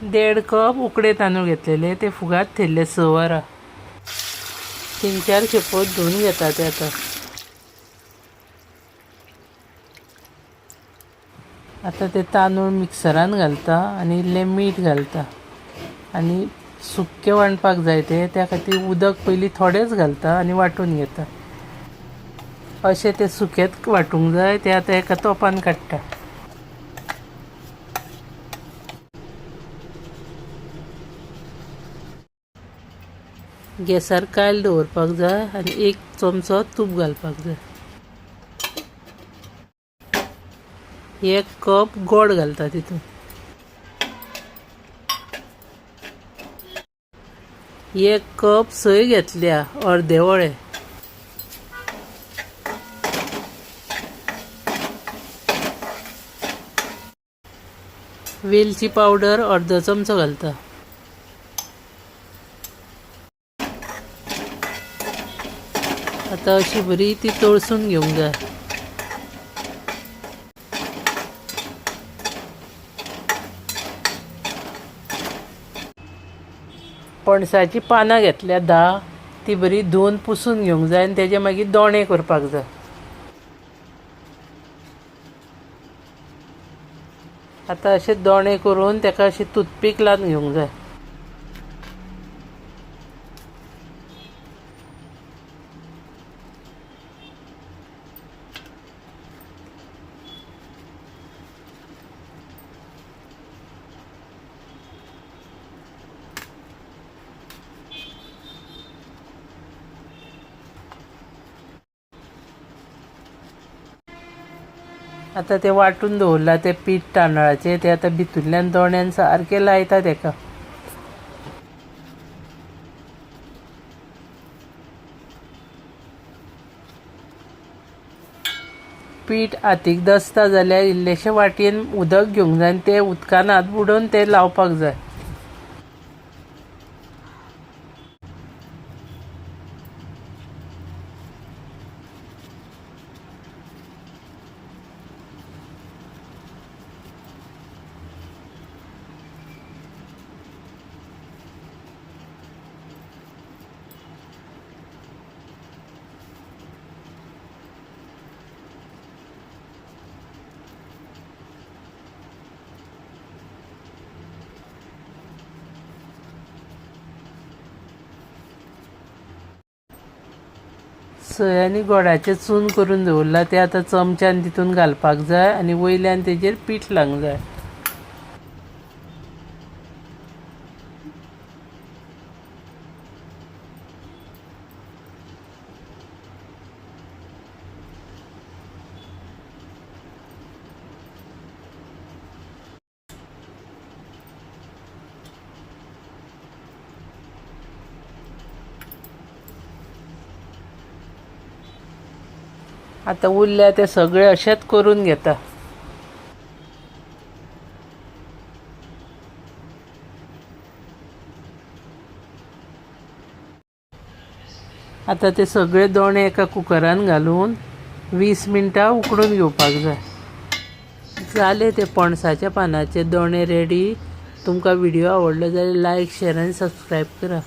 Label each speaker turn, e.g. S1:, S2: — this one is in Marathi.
S1: 1.5 कप उकडे तांदूळ घेतलेले, ते फुगात ठेवले 6 वरां. 3-4 खेपो धुवन घेता ते आता. आता ते तांदूळ मिक्सरान घालता आनी इल्लें मीठ घालता आनी सुक्के वांटपाक जाय ते त्या खातीर उदक पयलीं थोडेंच घालता आनी वांटून घेता. अशें ते सुकेत वांटूंक जाय. ते आतां एका तोपान काडटा. गॅसार कायल दवरपाक जाय आनी 1 चमचो तूप घालपाक जाय. 1 कप गोड घालता तितून. 1 कप सोय घेतल्या अर्दे वळे. वेलची पावडर अर्दो चमचो घालता. आता अशी बरी ती तळसून घेवंक जाय. पणसाची पानां घेतल्या 10, ती बरी धुवन पुसून घेवंक जाय आनी तेजे मागीर दोणे करपाक जाय. आता अशे दोणे करून तेका अशी टूथपीक लावन घेवंक जाय. आता ते वाटून दवरला ते पीठ तांदळाचे, ते आता भितूरल्यान दोण्यान सारके लायता तेका. पीठ हातीक दसता जाल्यार इल्लेशे वाटयेन उदक घेवंक जाय आनी ते उदकान हात बुडोवन ते लावपाक जाय. सोय आनी गोडाचें चून करून दवरला ते आता चमच्यान तितून घालपाक जाय आनी वयल्यान तेजेर पीठ लावंक जाय. आता उरल्या ते सगळे अशेंच करून घेता. आता ते सगळे दोणे एका कुकरान घालून 20 मिनटां उकडून घेवपाक जाय. जाले ते पणसाच्या पानाचे दोणे रेडी. तुमकां व्हिडिओ आवडलो जाल्यार लायक, शेअर आनी सबस्क्रायब करा.